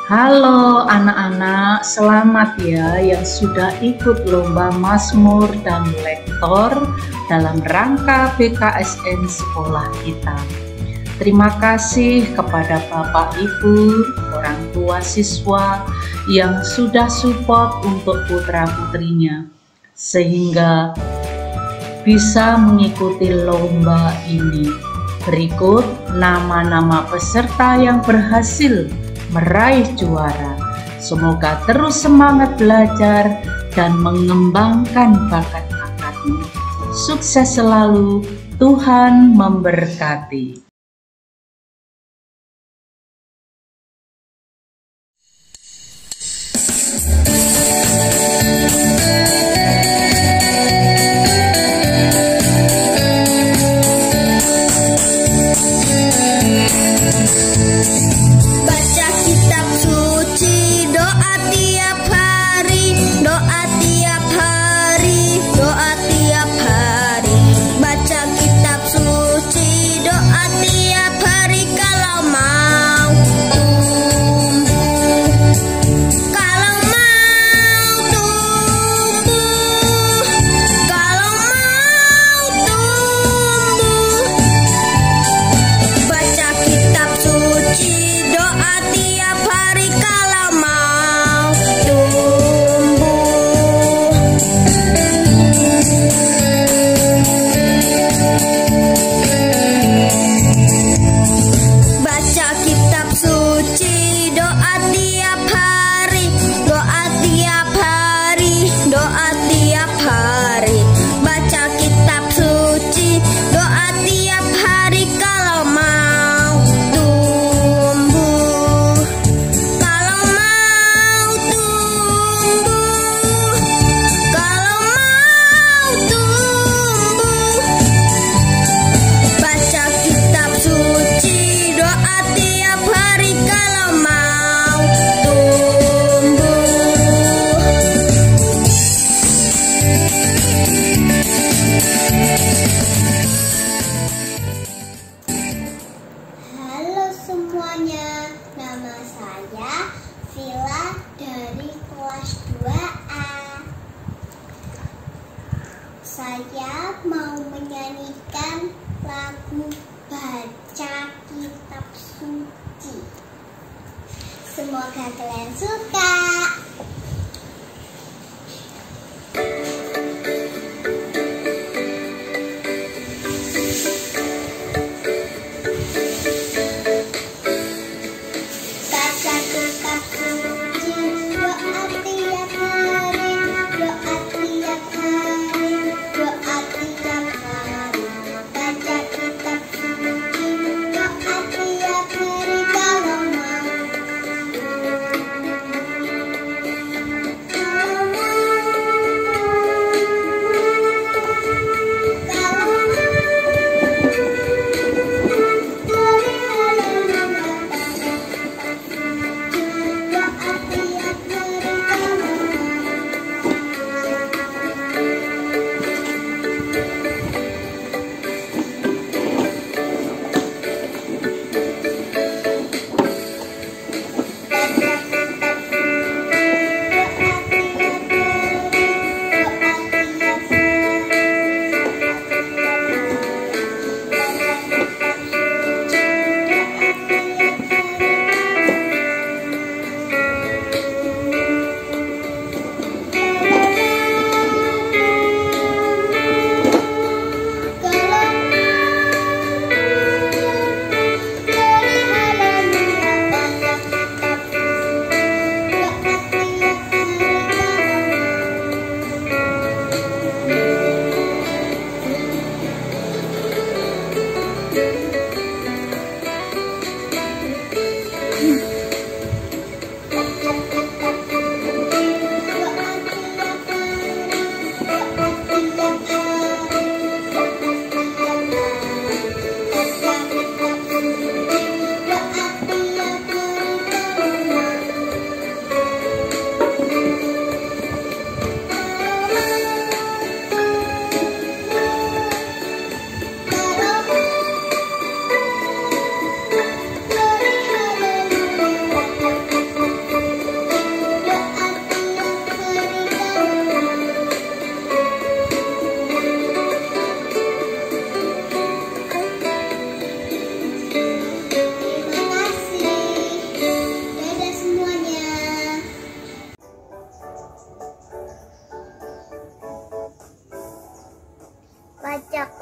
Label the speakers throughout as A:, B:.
A: Halo anak-anak, selamat ya yang sudah ikut lomba Mazmur dan Lektor dalam rangka BKSN sekolah kita. Terima kasih kepada Bapak Ibu, orang tua siswa yang sudah support untuk putra-putrinya sehingga bisa mengikuti lomba ini. Berikut nama-nama peserta yang berhasil meraih juara. Semoga terus semangat belajar dan mengembangkan bakat-bakatmu. Sukses selalu, Tuhan memberkati.
B: Nama saya Vila dari kelas 2A. Saya mau menyanyikan lagu Baca Kitab Suci. Semoga kalian suka.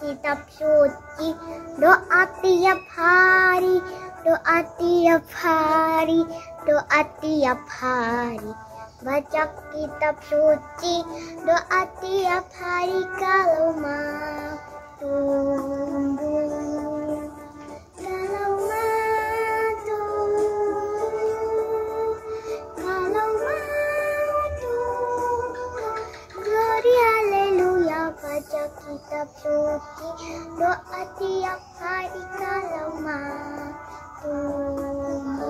B: kitab suci. Doa tiap hari, doa tiap hari, doa tiap hari. Baca kitab suci, doa tiap hari kalau mau tumbuh. Kalau mau tumbuh, kalau mau tumbuh. Glory haleluya, baca kitab suci, doa tiap hari kalau mau tumbuh.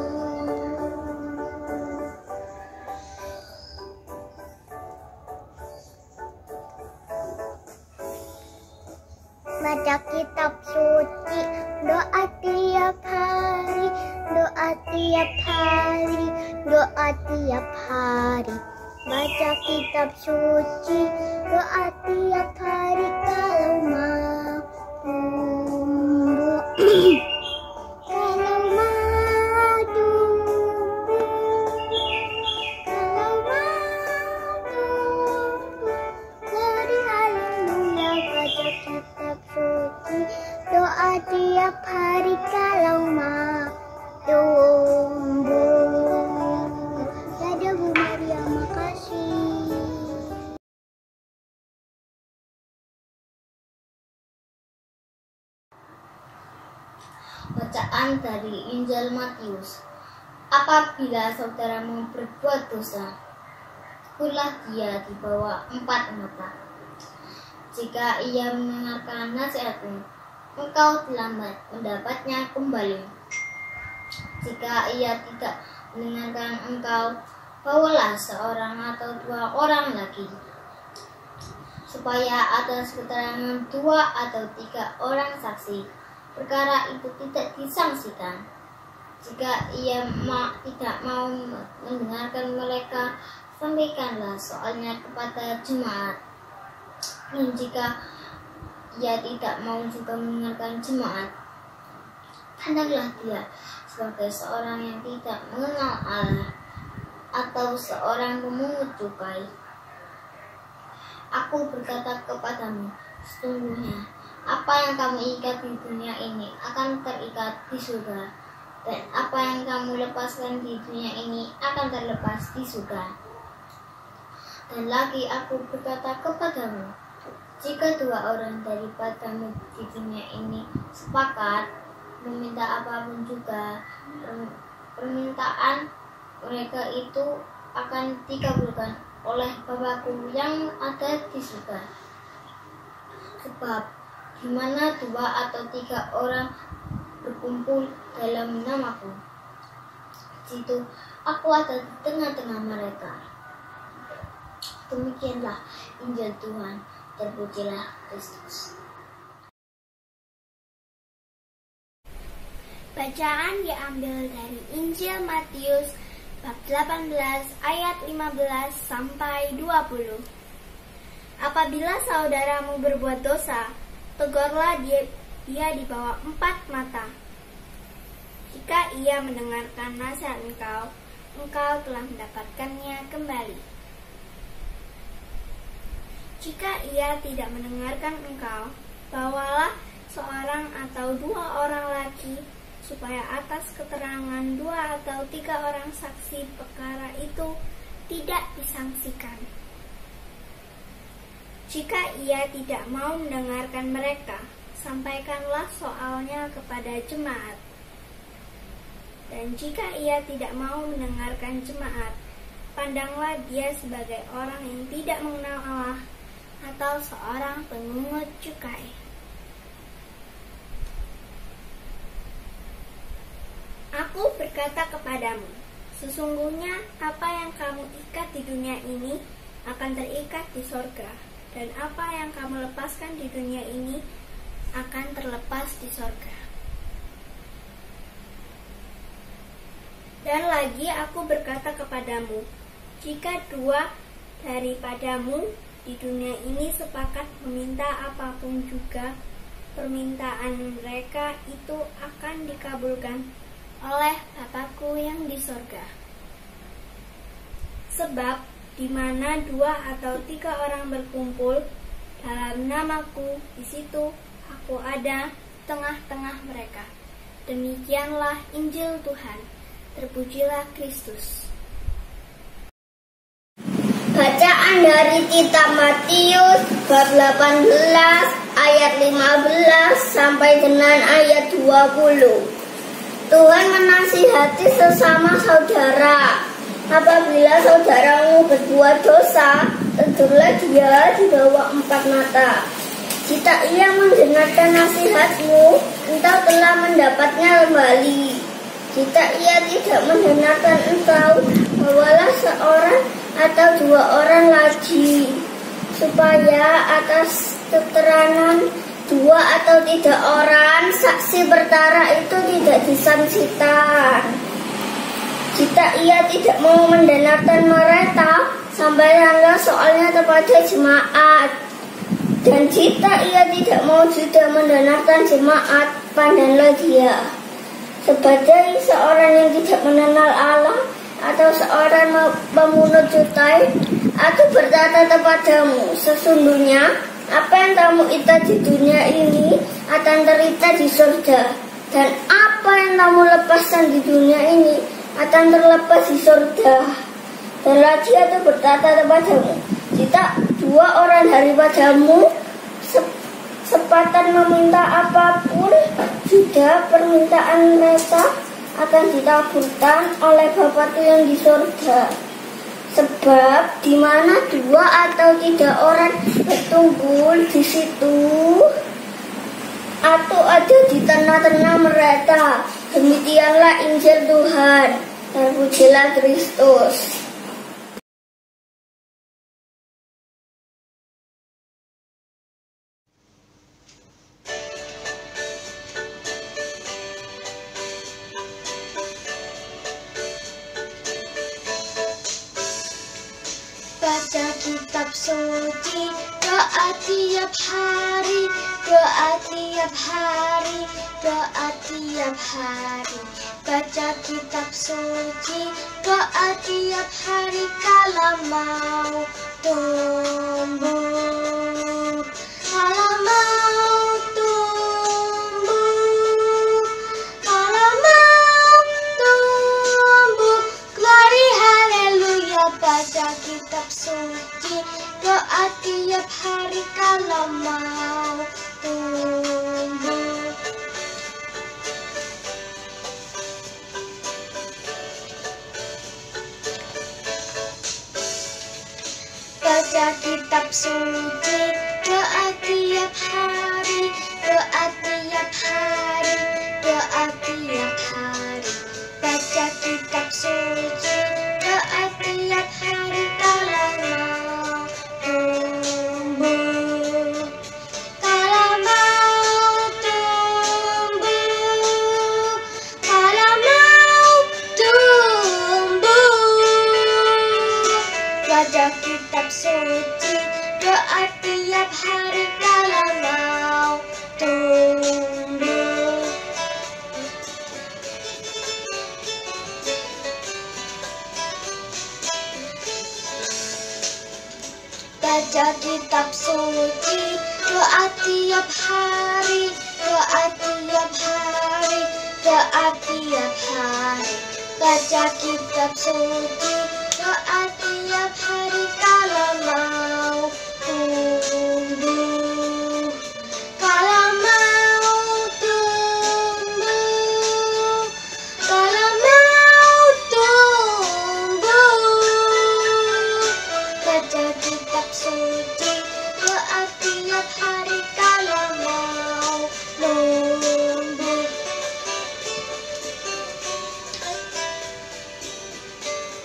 B: Baca kitab suci, doa tiap hari, doa tiap hari, doa tiap hari. Baca kitab suci, doa tiap hari kalau mau tumbuh. Kalau mau tumbuh, kalau mau tumbuh. Glory haleluya, baca kitab suci, doa tiap hari kalau mau tumbuh. Dadah Bu Maria, makasih.
C: Bacaan dari Injil Matius. Apabila saudaramu berbuat dosa, teguhlah dia di bawah 4 mata. Jika ia mendengarkan nasihatmu, engkau terlambat mendapatnya kembali. Jika ia tidak mendengarkan engkau, bawalah seorang atau 2 orang lagi, supaya atas keterangan 2 atau 3 orang saksi, perkara itu tidak disangsikan. Jika ia tidak mau mendengarkan mereka, sampaikanlah soalnya kepada jemaat. Dan jika ia tidak mau juga mendengarkan jemaat, pandanglah dia sebagai seorang yang tidak mengenal Allah atau seorang pemungut cukai. Aku berkata kepadamu, sesungguhnya apa yang kamu ikat di dunia ini akan terikat di surga, dan apa yang kamu lepaskan di dunia ini akan terlepas di surga. Dan lagi aku berkata kepadamu, jika 2 orang daripadamu di dunia ini sepakat meminta apapun juga, permintaan mereka itu akan dikabulkan oleh Bapa-Ku yang ada di surga. Sebab di mana 2 atau 3 orang berkumpul dalam namaku, di situ aku ada di tengah-tengah mereka. Demikianlah Injil Tuhan. Terpujilah Kristus.
B: Bacaan diambil dari Injil Matius bab 18 ayat 15 sampai 20. Apabila saudaramu berbuat dosa, tegurlah dia di bawah 4 mata. Jika ia mendengarkan nasihat engkau telah mendapatkannya kembali. Jika ia tidak mendengarkan engkau, bawalah seorang atau 2 orang lagi, supaya atas keterangan 2 atau 3 orang saksi perkara itu tidak disangsikan. Jika ia tidak mau mendengarkan mereka, sampaikanlah soalnya kepada jemaat. Dan jika ia tidak mau mendengarkan jemaat, pandanglah dia sebagai orang yang tidak mengenal Allah atau seorang pemungut cukai. Aku berkata kepadamu, sesungguhnya apa yang kamu ikat di dunia ini akan terikat di sorga, dan apa yang kamu lepaskan di dunia ini akan terlepas di sorga. Dan lagi aku berkata kepadamu, jika 2 daripadamu di dunia ini sepakat meminta apapun juga, permintaan mereka itu akan dikabulkan oleh Bapa-Ku yang di sorga. Sebab di mana 2 atau 3 orang berkumpul dalam namaku, di situ Aku ada tengah-tengah mereka. Demikianlah Injil Tuhan. Terpujilah Kristus.
C: Bacaan dari kitab Matius bab 18 ayat 15 sampai dengan ayat 20. Tuhan menasihati sesama saudara. Apabila saudaramu berbuat dosa, tegurlah dia di bawah 4 mata. Jika ia mendengarkan nasihatmu, engkau telah mendapatnya kembali. Jika ia tidak mendengarkan engkau, bawalah seorang atau 2 orang lagi, supaya atas keterangan 2 atau 3 orang saksi bertara itu tidak disangsikan. Jika ia tidak mau mendengarkan mereka, sampaikanlah soalnya kepada jemaat. Dan jika ia tidak mau juga mendengarkan jemaat, pandanglah dia. Sebagai seorang yang tidak mengenal Allah atau seorang pemungut cukai, aku berkata kepadamu, sesungguhnya apa yang kamu ita di dunia ini akan terita di surga, dan apa yang kamu lepaskan di dunia ini akan terlepas di surga. Dan lagi aku berkata kepadamu, jika 2 orang daripadamu sepakat meminta apapun, juga permintaan mereka akan dikabulkan oleh Bapa yang di surga. Sebab di mana 2 atau 3 orang berkumpul di situ, aku ada di tengah-tengah mereka. Demikianlah Injil Tuhan. Terpujilah Kristus.
D: Baca kitab suci, doa tiap hari, doa tiap hari, doa tiap hari. Baca kitab suci, doa tiap hari kalau mau tumbuh, kalau mau tumbuh, kalau mau tumbuh. Glory haleluya. Baca kitab suci, doa tiap hari kalau mau tumbuh. Baca kitab suci, doa tiap hari, doa tiap hari, doa tiap hari. Baca kitab suci, doa tiap hari kalau mau tumbuh, kalau mau tumbuh, kalau mau tumbuh. Baca kitab suci, doa tiap hari kalau mau tumbuh. Baca kitab suci, doa tiap hari, doa tiap hari, doa tiap hari. Baca kitab suci, doa tiap hari kalau mau tumbuh, kalau mau tumbuh, kalau mau tumbuh. Baca kitab suci, doa tiap hari kalau mau tumbuh.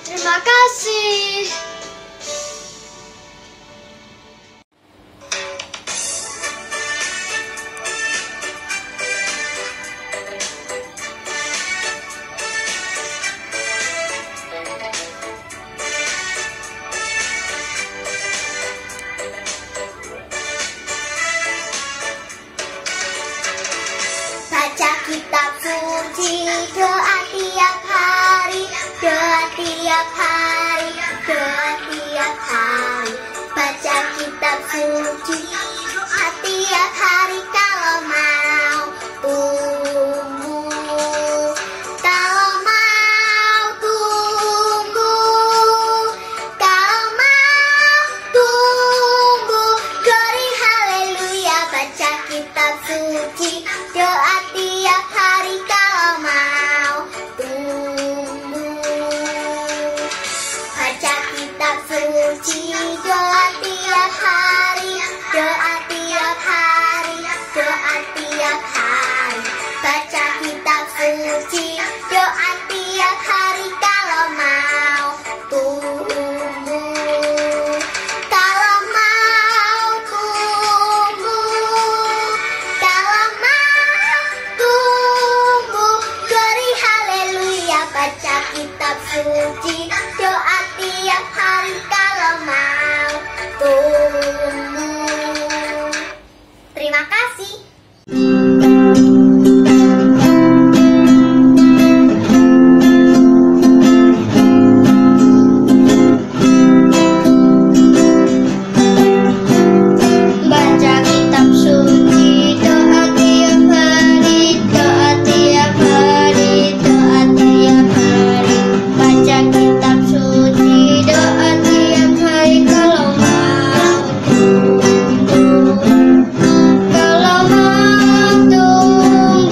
D: Terima kasih.
C: Baca kitab suci, doa tiap hari, doa tiap hari, doa tiap hari. Baca kitab suci, doa tiap hari kalau mau suci, doa tiap hari kalau mau tumbuh. Baca kitab suci, doa tiap hari, doa tiap hari, doa tiap hari. Baca kitab suci, doa tiap hari kalau mau tumbuh. Kalau mau tumbuh, kalau mau tumbuh, glory haleluya. Baca kitab suci, doa tiap hari kalau mau tumbuh. Terima kasih.
D: Baca kitab suci, doa tiap hari, doa tiap hari, doa tiap hari. Baca kitab suci, doa tiap hari kalau mau tumbuh. Kalau mau tumbuh,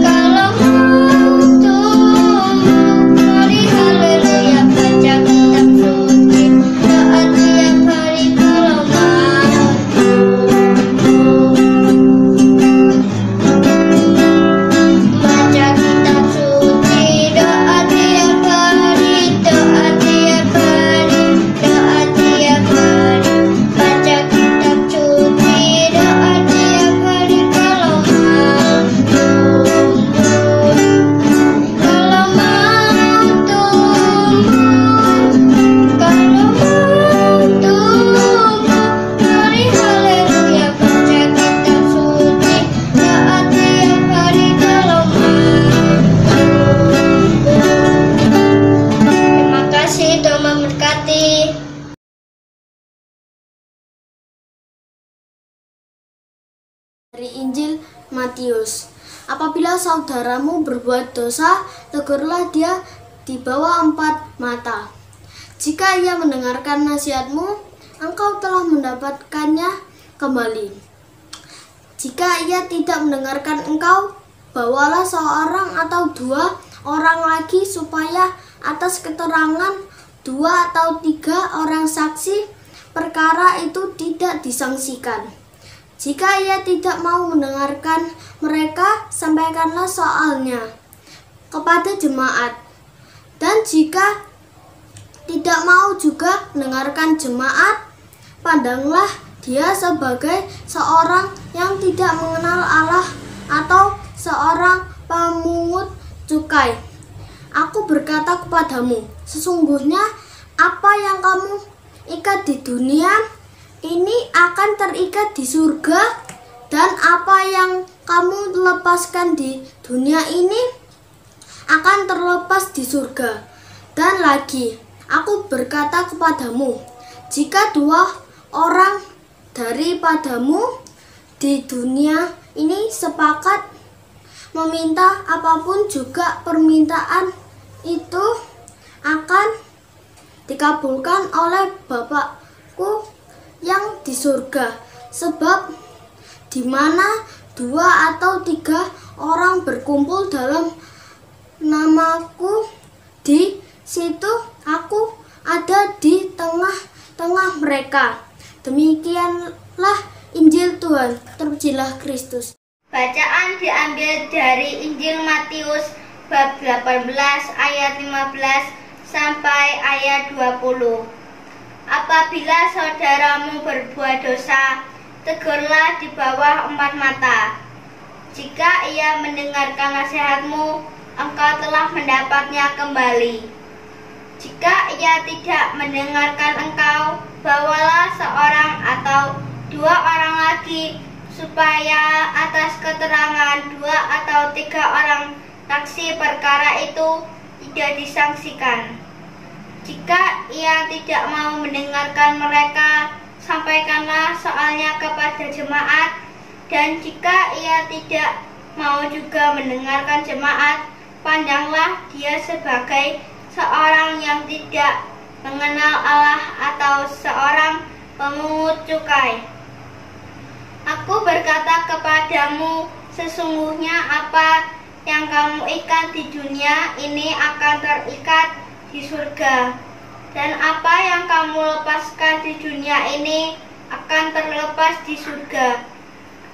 D: kalau mau tumbuh, glory haleluya. Baca kitab suci, doa tiap hari kalau mau tumbuh. Baca kitab suci, doa tiap hari, doa tiap hari, doa tiap hari. Baca kitab suci, doa tiap hari kalau mau tumbuh. Kalau mau tumbuh, kalau mau tumbuh, glory haleluya. Baca kitab suci, doa tiap hari kalau mau tumbuh. Terima kasih, Tuhan memberkati.
E: Dari Injil Matius. Apabila saudaramu berbuat dosa, tegurlah dia di bawah 4 mata. Jika ia mendengarkan nasihatmu, engkau telah mendapatkannya kembali. Jika ia tidak mendengarkan engkau, bawalah seorang atau 2 orang lagi supaya atas keterangan 2 atau 3 orang saksi perkara itu tidak disangsikan. Jika ia tidak mau mendengarkan mereka, sampaikanlah soalnya kepada jemaat. Dan jika tidak mau juga mendengarkan jemaat, pandanglah dia sebagai seorang yang tidak mengenal Allah atau seorang pemungut cukai. Aku berkata kepadamu, sesungguhnya apa yang kamu ikat di dunia ini akan terikat di surga, dan apa yang kamu lepaskan di dunia ini akan terlepas di surga. Dan lagi, aku berkata kepadamu, jika 2 orang daripadamu di dunia ini sepakat meminta apapun juga permintaan itu akan dikabulkan oleh Bapakku yang di surga. Sebab di mana 2 atau 3 orang berkumpul dalam namaku, di situ aku ada di tengah-tengah mereka. Demikianlah Injil Tuhan. Terpujilah Kristus.
C: Bacaan diambil dari Injil Matius bab 18 ayat 15 sampai ayat 20. Apabila saudaramu berbuat dosa, tegurlah di bawah 4 mata. Jika ia mendengarkan nasihatmu, engkau telah mendapatnya kembali. Jika ia tidak mendengarkan engkau, bawalah seorang atau 2 orang lagi, supaya atas keterangan 2 atau 3 orang saksi perkara itu tidak disangsikan. Jika ia tidak mau mendengarkan mereka, sampaikanlah soalnya kepada jemaat. Dan jika ia tidak mau juga mendengarkan jemaat, pandanglah dia sebagai seorang yang tidak mengenal Allah atau seorang pemungut cukai. Aku berkata kepadamu, sesungguhnya apa yang kamu ikat di dunia ini akan terikat di surga, dan apa yang kamu lepaskan di dunia ini akan terlepas di surga.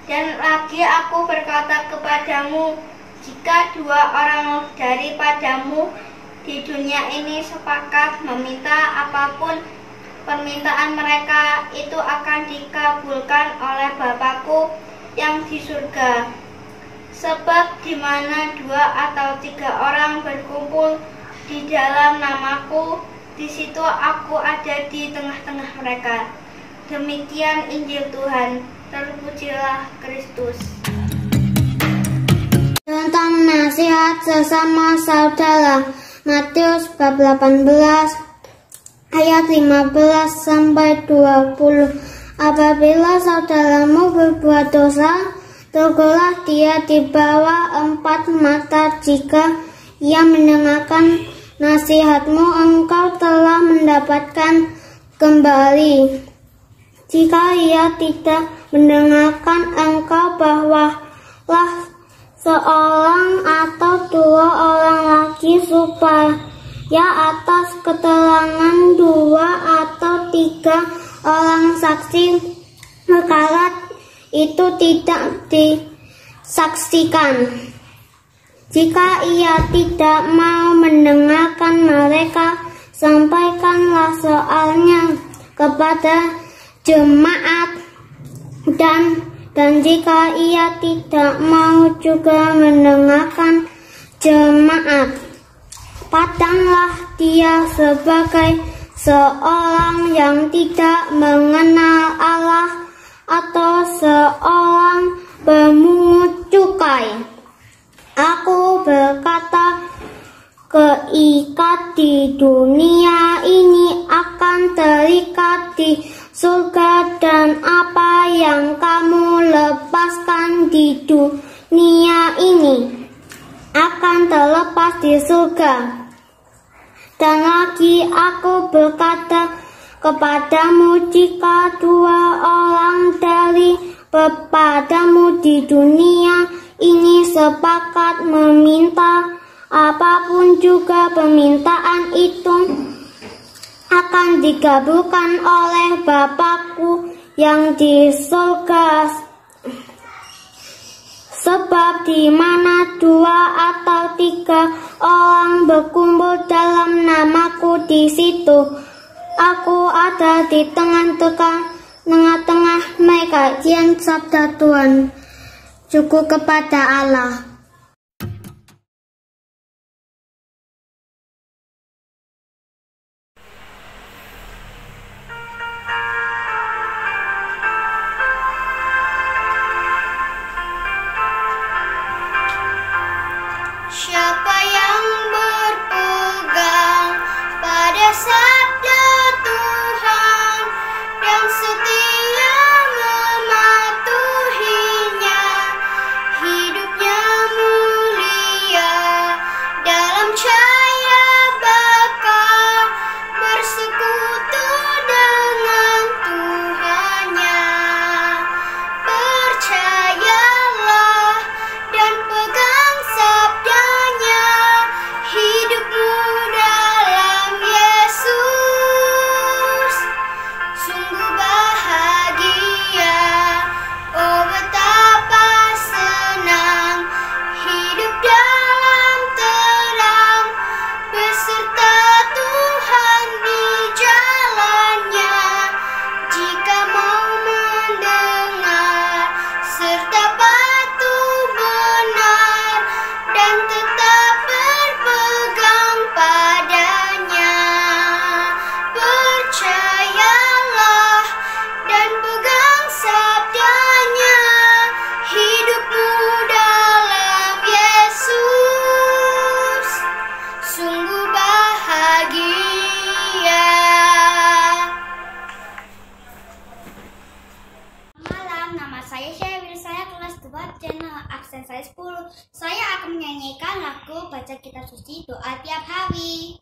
C: Dan lagi aku berkata kepadamu, jika 2 orang daripadamu di dunia ini sepakat meminta apapun permintaan mereka, itu akan dikabulkan oleh Bapakku yang di surga. Sebab di mana 2 atau 3 orang berkumpul di dalam namaku, di situ aku ada di tengah-tengah mereka. Demikian Injil Tuhan. Terpujilah Kristus.
D: Tentang nasihat sesama saudara, Matius bab 18 ayat 15 sampai 20. Apabila saudaramu berbuat dosa, tegurlah dia di bawah 4 mata. Jika ia mendengarkan nasihatmu, engkau telah mendapatkan kembali. Jika ia tidak mendengarkan engkau, bawalah seorang atau 2 orang lagi supaya atas keterangan 2 atau 3 orang saksi perkara itu tidak disaksikan. Jika ia tidak mau mendengarkan mereka, sampaikanlah soalnya kepada jemaat, dan jika ia tidak mau juga mendengarkan jemaat, pandanglah dia sebagai seorang yang tidak mengenal Allah atau seorang pemungut cukai. Aku berkata, keikat di dunia ini akan terikat di surga, dan apa yang kamu lepaskan di dunia ini akan terlepas di surga. Dan lagi aku berkata kepadamu, jika 2 orang daripadamu di dunia ini sepakat meminta apapun, juga permintaan itu akan dikabulkan oleh Bapakku yang di surga. Sebab di mana 2 atau 3 orang berkumpul dalam namaku, di situ aku ada di tengah-tengah mereka. Sekian sabda Tuhan. Syukur kepada Allah.
C: Siapa yang berpegang pada sabda Tuhan dan setia mematuhinya, hidupnya mulia dalam cahaya bakal bersekutu dengan Tuhannya. Percayalah dan pegang sabdanya, hidupmu dalam Yesus sungguh bahagia. Oh betapa senang hidup dalam terang beserta Tuhan di jalannya. Jika mau mendengar serta patuh benar dan tetap berpegang padanya, percayalah dan pegang sabdanya, hidupmu dalam Yesus sungguh bahagia. Malam, nama saya Syawil, saya kelas 2 channel Aksen saya 10. Saya akan menyanyikan lagu baca kitab suci doa tiap hari.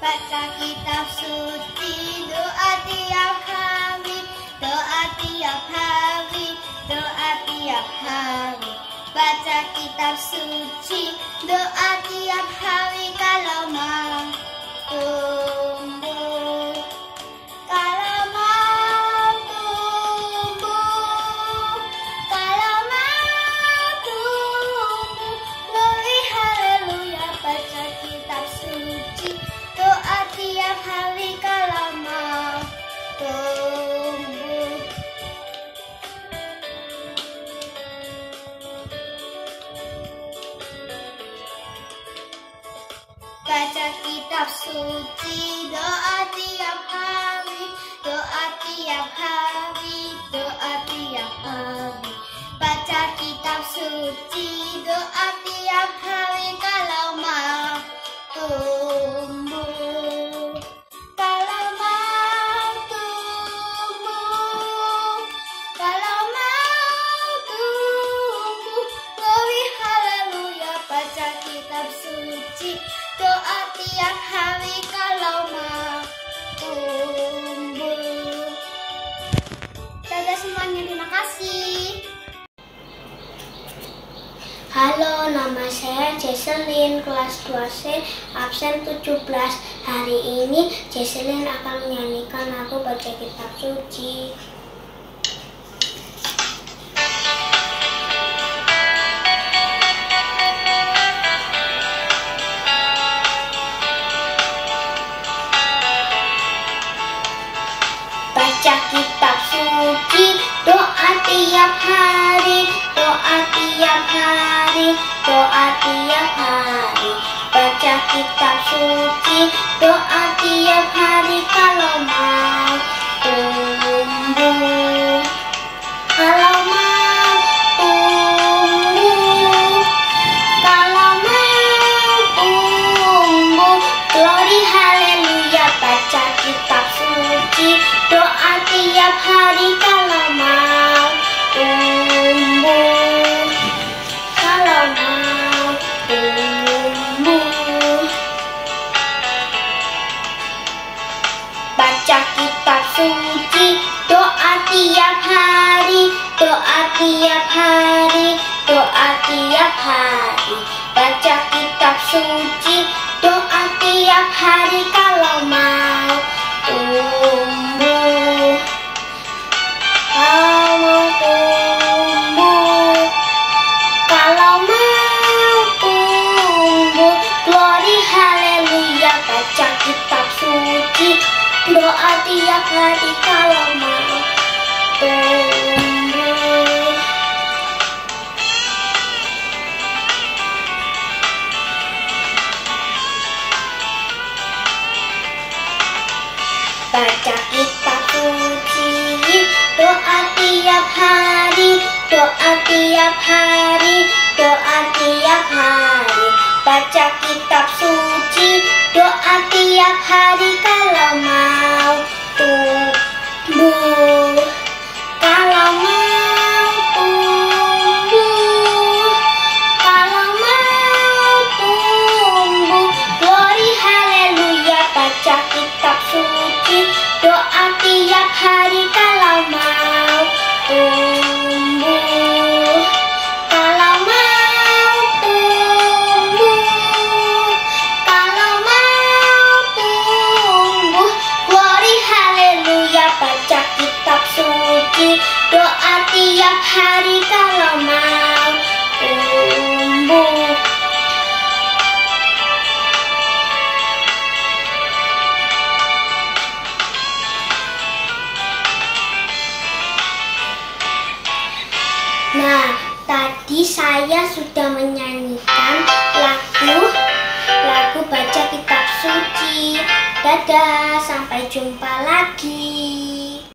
C: baca kitab suci, doa tiap hari, doa tiap hari, doa tiap hari. Baca kitab suci, doa tiap hari kalau mau tumbuh. Kalau mau tumbuh, kalau mau tumbuh, glory haleluya. Baca kitab suci, doa tiap hari kalau mau tumbuh. Baca kitab suci, doa tiap hari, doa tiap hari, doa tiap hari. Baca kitab suci, doa tiap hari kalau mau tumbuh. Kalau mau tumbuh, kalau mau tumbuh, glory haleluya. Baca kitab suci, doa tiap hari kalau mau tumbuh. Dadah semuanya, terima kasih.
D: Halo, nama saya Jesselyn, kelas 2C, absen 17. Hari ini Jesselyn akan menyanyikan lagu baca kitab suci. Baca kitab suci, doa tiap hari, doa tiap hari, doa tiap hari. Baca kitab suci, doa tiap hari kalau mau tumbuh. Kalau mau tumbuh, kalau mau tumbuh, glory haleluya. Baca kitab suci, doa tiap hari kalau mau tumbuh. Kalau mau tumbuh. Baca kitab suci, doa tiap hari, doa tiap hari, doa tiap hari. Baca kitab suci, doa tiap hari kalau mau tumbuh. Kalau mau tumbuh, kalau mau tumbuh, glory haleluya. Baca kitab suci, doa tiap hari kalau mau tumbuh. Baca kitab suci, doa tiap hari, doa tiap hari, doa tiap hari. Baca kitab suci, doa tiap hari kalau mau tumbuh. Kalau mau tumbuh, kalau mau tumbuh, glory haleluya. Baca kitab suci, doa tiap hari kalau mau tumbuh. Kalau mau tumbuh, kalau mau tumbuh, glory haleluya. Baca kitab suci, doa tiap hari kalau mau tumbuh. Nah, tadi saya sudah menyanyikan lagu baca kitab suci. Dadah, sampai jumpa lagi.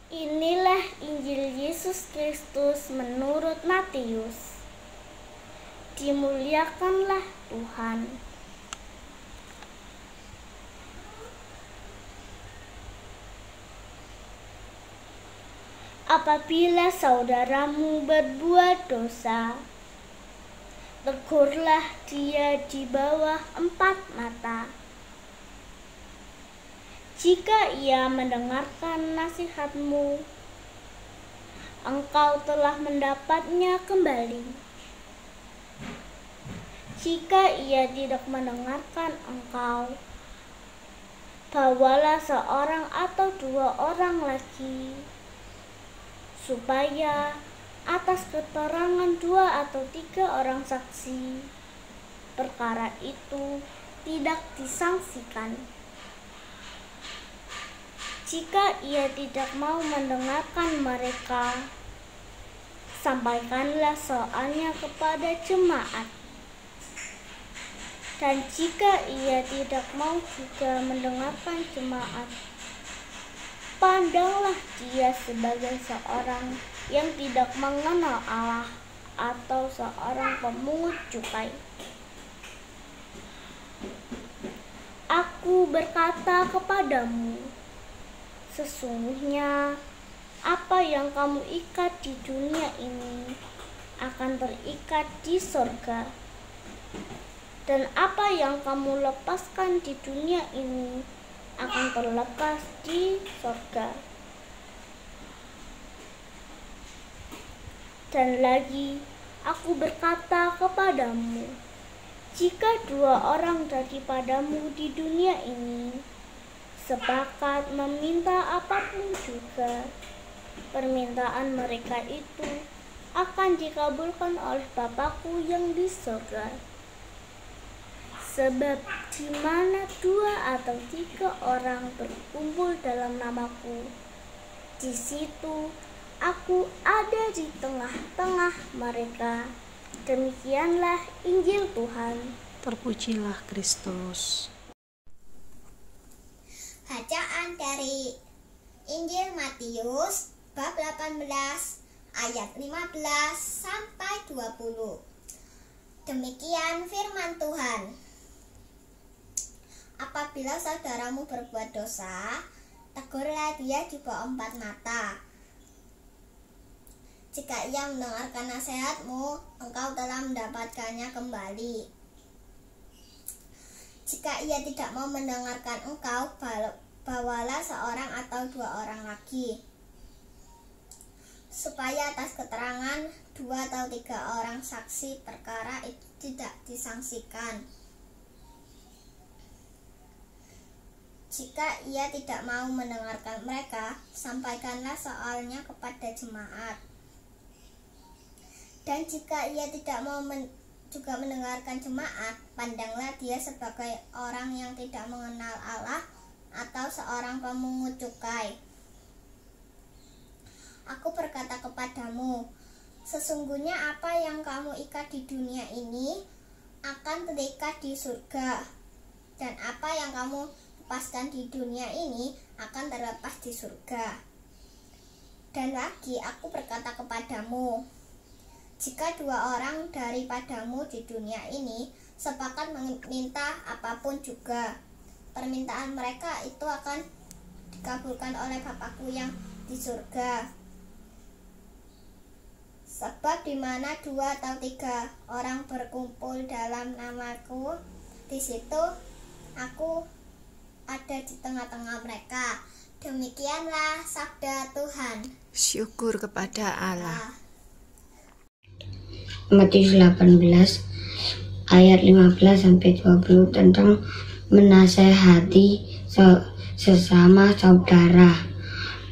D: Inilah Injil Yesus Kristus menurut Matius. Dimuliakanlah Tuhan. Apabila saudaramu berbuat dosa,
B: tegurlah dia di bawah 4 mata. Jika ia mendengarkan nasihatmu, engkau telah mendapatnya kembali. Jika ia tidak mendengarkan engkau, bawalah seorang atau 2 orang lagi, supaya atas keterangan 2 atau 3 orang saksi, perkara itu tidak disangsikan. Jika ia tidak mau mendengarkan mereka, sampaikanlah soalnya kepada jemaat. Dan jika ia tidak mau juga mendengarkan jemaat, pandanglah dia sebagai seorang yang tidak mengenal Allah atau seorang pemungut cukai. Aku berkata kepadamu, sesungguhnya apa yang kamu ikat di dunia ini akan terikat di sorga, dan apa yang kamu lepaskan di dunia ini akan terlepas di sorga. Dan lagi, aku berkata kepadamu, jika 2 orang daripadamu di dunia ini sepakat meminta apapun juga, permintaan mereka itu akan dikabulkan oleh Bapa-Ku yang di surga. Sebab di mana 2 atau 3 orang berkumpul dalam nama-Ku, di situ Aku ada di tengah-tengah mereka. Demikianlah Injil Tuhan.
A: Terpujilah Kristus.
C: Bacaan dari Injil Matius bab 18 ayat 15 sampai 20. Demikian firman Tuhan. Apabila saudaramu berbuat dosa, tegurlah dia di bawah 4 mata. Jika ia mendengarkan nasihatmu, engkau telah mendapatkannya kembali. Jika ia tidak mau mendengarkan engkau, bawalah seorang atau 2 orang lagi, supaya atas keterangan 2 atau 3 orang saksi perkara itu tidak disangsikan. Jika ia tidak mau mendengarkan mereka, sampaikanlah soalnya kepada jemaat. Dan jika ia tidak mau juga mendengarkan jemaat, pandanglah dia sebagai orang yang tidak mengenal Allah atau seorang pemungut cukai. Aku berkata kepadamu, sesungguhnya apa yang kamu ikat di dunia ini akan terikat di surga, dan apa yang kamu lepaskan di dunia ini akan terlepas di surga. Dan lagi aku berkata kepadamu, jika 2 orang daripadamu di dunia ini sepakat meminta apapun juga, permintaan mereka itu akan dikabulkan oleh Bapa-Ku yang di surga. Sebab di mana 2 atau 3 orang berkumpul dalam nama-Ku, di situ Aku ada di tengah-tengah mereka. Demikianlah sabda Tuhan.
A: Syukur kepada Allah.
F: Matius 18 ayat 15 sampai 20 tentang menasehati sesama saudara.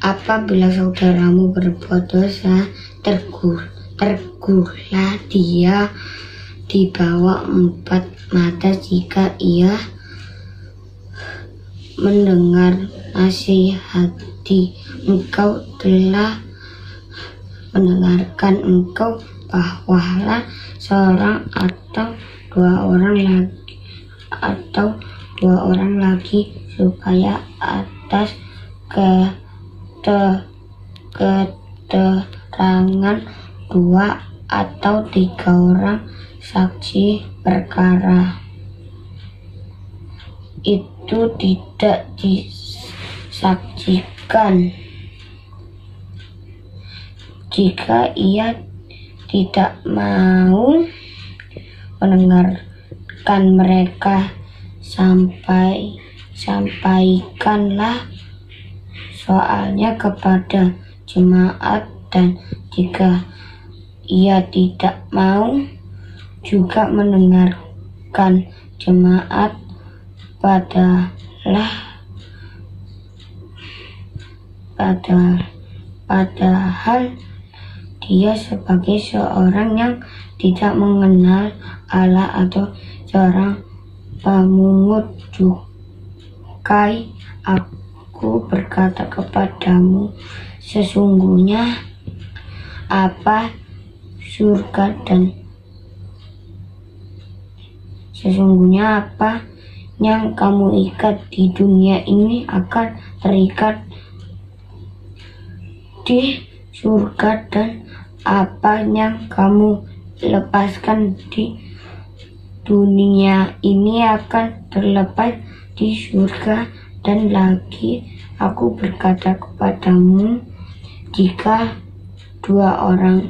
F: Apabila saudaramu berbuat dosa, tegurlah dia di bawah 4 mata. Jika ia mendengar nasihati engkau, telah mendengarkan engkau, bawalah seorang atau 2 orang lagi, supaya atas keterangan 2 atau 3 orang saksi perkara itu tidak disaksikan. Jika ia tidak mau mendengarkan mereka, sampaikanlah soalnya kepada jemaat, dan jika ia tidak mau juga mendengarkan jemaat, padahal dia sebagai seorang yang tidak mengenal Allah atau seorang pemungut cukai, aku berkata kepadamu, sesungguhnya apa yang kamu ikat di dunia ini akan terikat di surga, dan apa yang kamu lepaskan di dunia ini akan terlepas di surga. Dan lagi aku berkata kepadamu, jika dua orang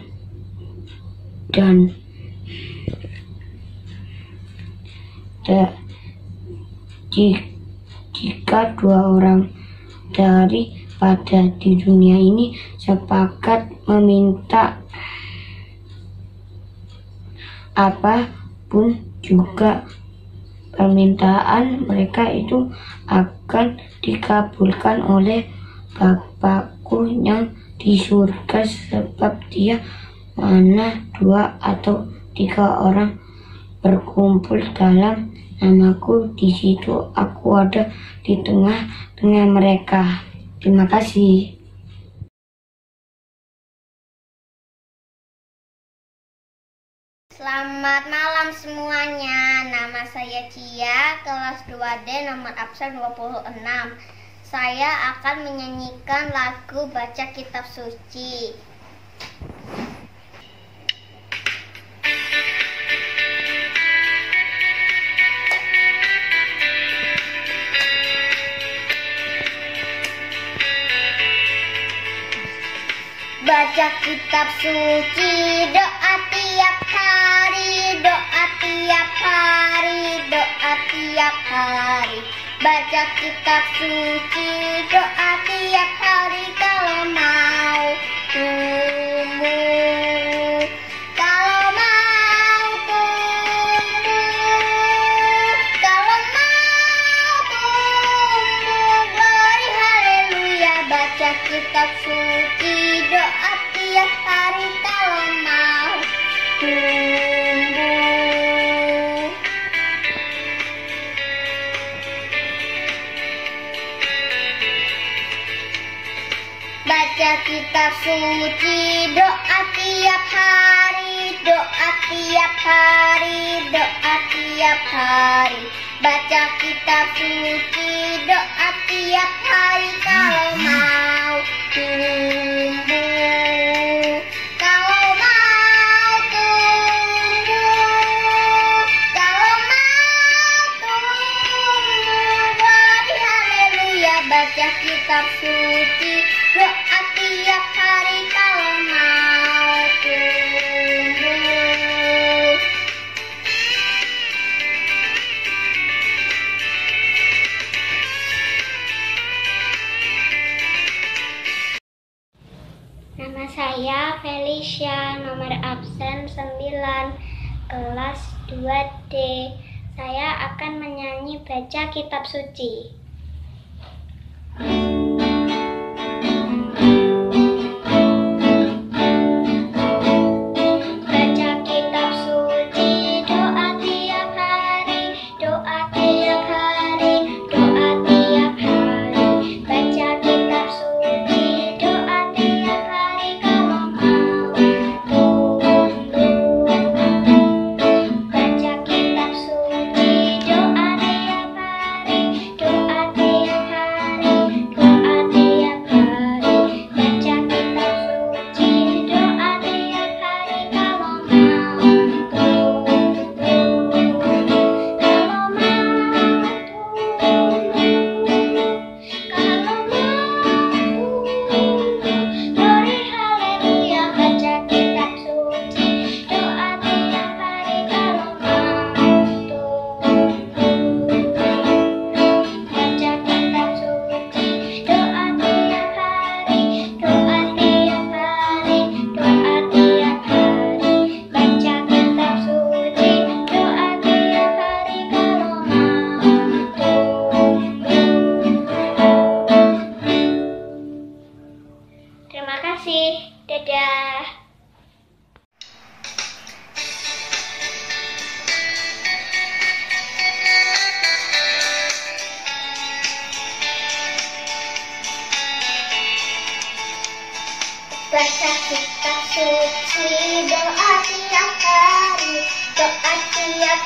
F: daripada di dunia ini sepakat meminta apapun juga, permintaan mereka itu akan dikabulkan oleh Bapakku yang di surga, sebab dia mana 2 atau 3 orang berkumpul dalam namaku, di situ aku ada di tengah-tengah mereka. Terima kasih.
C: Selamat malam semuanya. Nama saya Cia, kelas 2D, nomor absen 26. Saya akan menyanyikan lagu Baca Kitab Suci. Baca kitab suci, doa tiap hari, doa tiap hari, doa tiap hari. Baca kitab suci, doa tiap hari kalau mau tumbuh. Kalau mau tumbuh, kalau mau tumbuh, glory haleluya. Baca kitab suci, doa tiap hari kalau mau tumbuh. Baca kitab suci, doa tiap hari, doa tiap hari, doa tiap hari. Baca kitab suci, doa tiap hari kalau mau tumbuh. Kalau mau tumbuh, kalau mau tumbuh, glory haleluya. Baca kitab suci, doa tiap hari kalau mau tumbuh.
D: Nama saya Felicia, nomor absen 9, kelas 2D. Saya akan menyanyi Baca Kitab Suci. Doa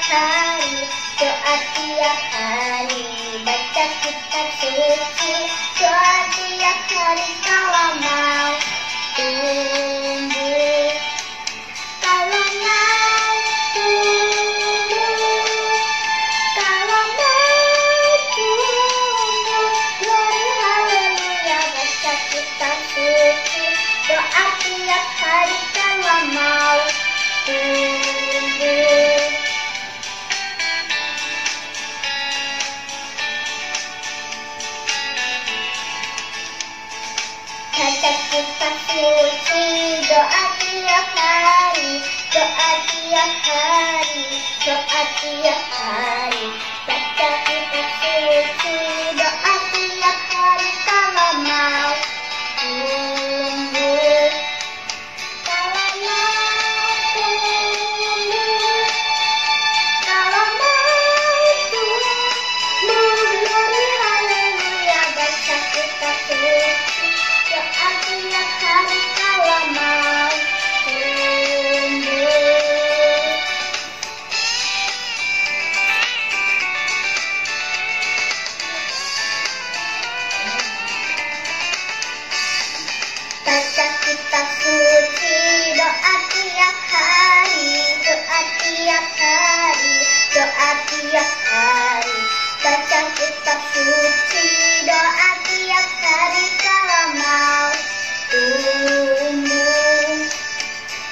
C: hari, doa tiap hari, baca kitab suci, doa tiap hari kalau mau tumbuh, kalau mau tumbuh, kalau mau tumbuh, glory haleluya, baca kitab suci, doa tiap hari kalau mau tumbuh. Baca kitab suci, doa tiap hari, doa tiap hari, doa tiap hari, baca kitab suci, doa tiap hari kalau mau tumbuh, kalau mau tumbuh, kalau mau tumbuh, glory haleluya, baca kitab suci, doa tiap hari kalau mau tumbuh. Baca kitab suci, doa tiap hari, doa tiap hari, doa tiap hari, baca kitab suci, doa tiap hari kalau mau tumbuh,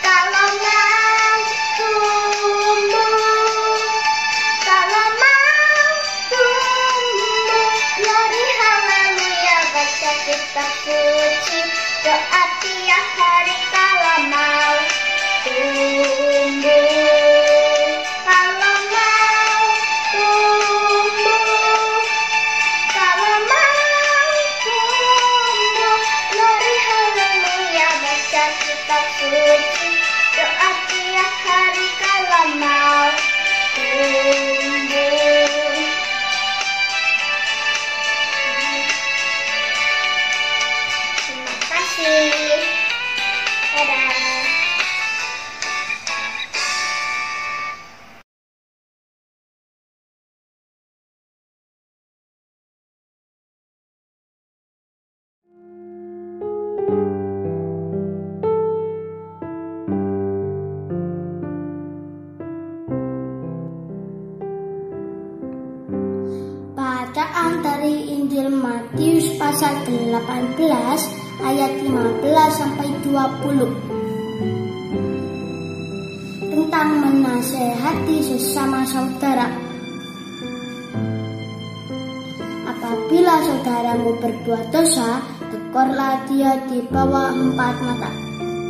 C: kalau mau tumbuh, kalau mau tumbuh, glory haleluya, baca kitab suci, doa tiap hari kalau mau tumbuh, kalau mau tumbuh, kalau mau tumbuh, glory haleluya, baca kitab suci, doa tiap hari kalau mau tumbuh. Terima kasih. Dadah.
D: Bacaan dari Injil Matius pasal 18 ayat 15 sampai 20 tentang menasehati sesama saudara. Apabila saudaramu berbuat dosa, tegurlah dia di bawah 4 mata.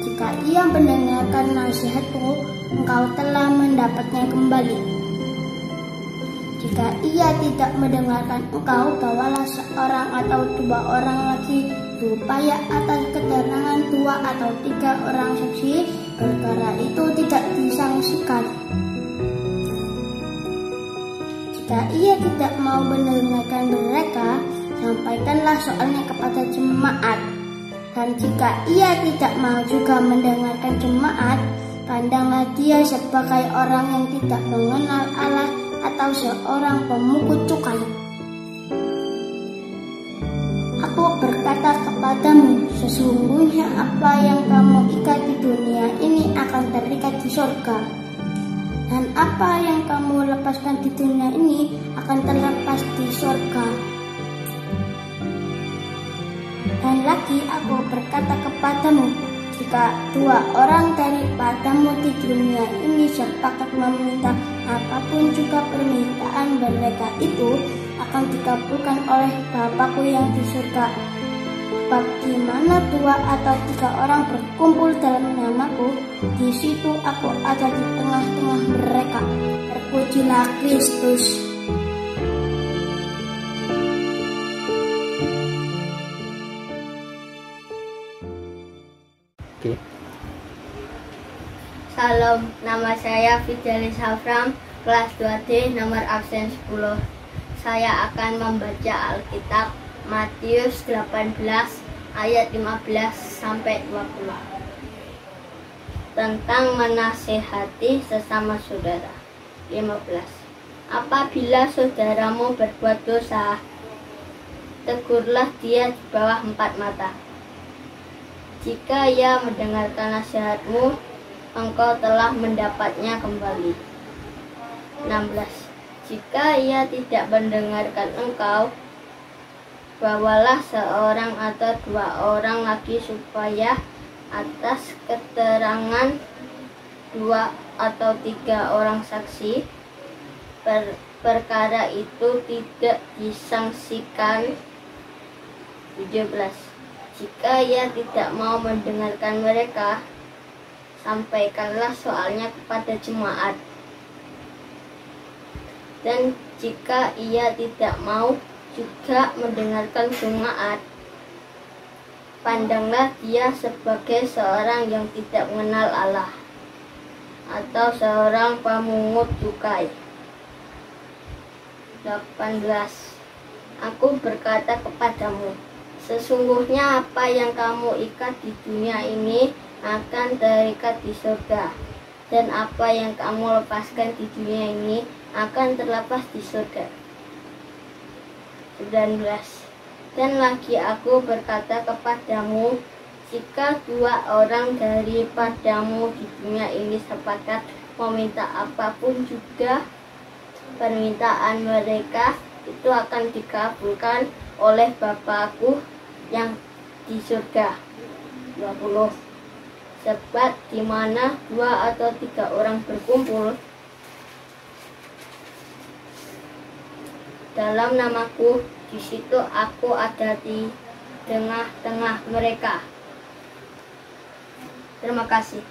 D: Jika ia mendengarkan nasihatmu, engkau telah mendapatnya kembali. Jika ia tidak mendengarkan engkau, bawalah seorang atau 2 orang lagi, supaya atas keterangan 2 atau 3 orang saksi, perkara itu tidak disangsikan. Jika ia tidak mau mendengarkan mereka, sampaikanlah soalnya kepada jemaat. Dan jika ia tidak mau juga mendengarkan jemaat, pandanglah dia sebagai orang yang tidak mengenal Allah atau seorang pemungut cukai. Aku berkata kepadamu, sesungguhnya apa yang kamu ikat di dunia ini akan terikat di surga, dan apa yang kamu lepaskan di dunia ini akan terlepas di surga. Dan lagi aku berkata kepadamu, jika 2 orang daripadamu di dunia ini sepakat meminta apapun juga permintaan mereka itu akan dikabulkan oleh Bapakku yang di surga. Sebab di mana 2 atau 3 orang berkumpul dalam namaku, di situ aku ada di tengah-tengah mereka. Terpujilah Kristus.
C: Salam, nama saya Fidelis Hafram, kelas 2D, nomor absen 10. Saya akan membaca Alkitab Matius 18 ayat 15 sampai 20 tentang menasehati sesama saudara. 15. Apabila saudaramu berbuat dosa, tegurlah dia di bawah 4 mata. Jika ia mendengarkan nasihatmu, engkau telah mendapatnya kembali. 16. Jika ia tidak mendengarkan engkau, bawalah seorang atau 2 orang lagi supaya atas keterangan 2 atau 3 orang saksi perkara itu tidak disangsikan. 17. Jika ia tidak mau mendengarkan mereka, sampaikanlah soalnya kepada jemaat. Dan jika ia tidak mau juga mendengarkan jemaat, pandanglah dia sebagai seorang yang tidak mengenal Allah atau seorang pemungut cukai. 18. Aku berkata kepadamu, sesungguhnya apa yang kamu ikat di dunia ini akan terikat di surga, dan apa yang kamu lepaskan di dunia ini akan terlepas di surga. 19. Dan lagi aku berkata kepadamu, jika 2 orang daripadamu di dunia ini sepakat meminta apapun juga permintaan mereka, itu akan dikabulkan oleh Bapa-Ku yang di surga. 20. Sebab di mana 2 atau 3 orang berkumpul dalam namaku, di situ aku ada di tengah-tengah mereka. Terima kasih.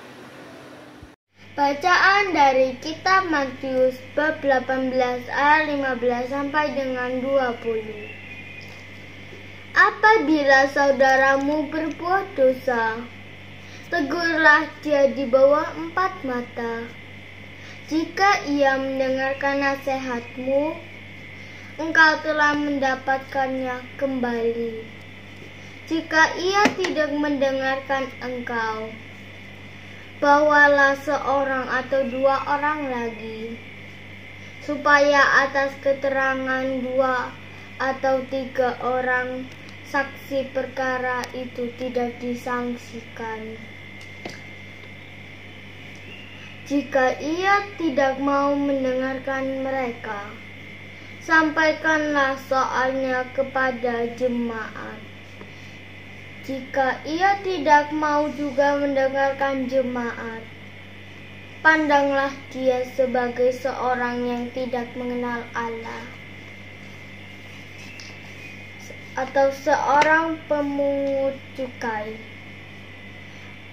D: Bacaan dari kitab Matius bab 18 ayat 15 sampai dengan 20. Apabila saudaramu berbuat dosa, tegurlah dia di bawah 4 mata. Jika ia mendengarkan nasihatmu, engkau telah mendapatkannya kembali. Jika ia tidak mendengarkan engkau, bawalah seorang atau 2 orang lagi, supaya atas keterangan 2 atau 3 orang saksi perkara itu tidak disangsikan. Jika ia tidak mau mendengarkan mereka, sampaikanlah soalnya kepada jemaat. Jika ia tidak mau juga mendengarkan jemaat, pandanglah dia sebagai seorang yang tidak mengenal Allah atau seorang pemungut cukai.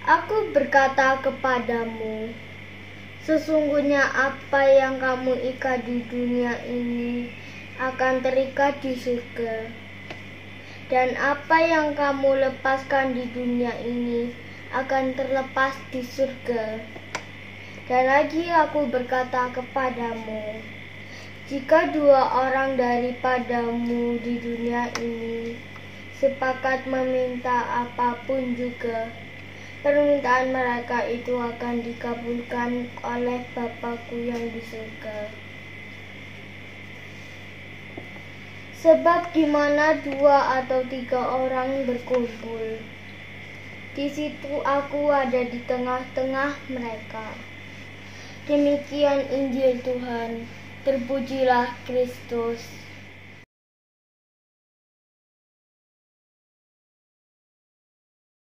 D: Aku berkata kepadamu, sesungguhnya apa yang kamu ikat di dunia ini akan terikat di surga, dan apa yang kamu lepaskan di dunia ini akan terlepas di surga. Dan lagi aku berkata kepadamu, jika 2 orang daripadamu di dunia ini sepakat meminta apapun juga, permintaan mereka itu akan dikabulkan oleh Bapa-Ku yang di surga. Sebab di mana 2 atau 3 orang berkumpul, di situ aku ada di tengah-tengah mereka. Demikian Injil Tuhan. Terpujilah Kristus.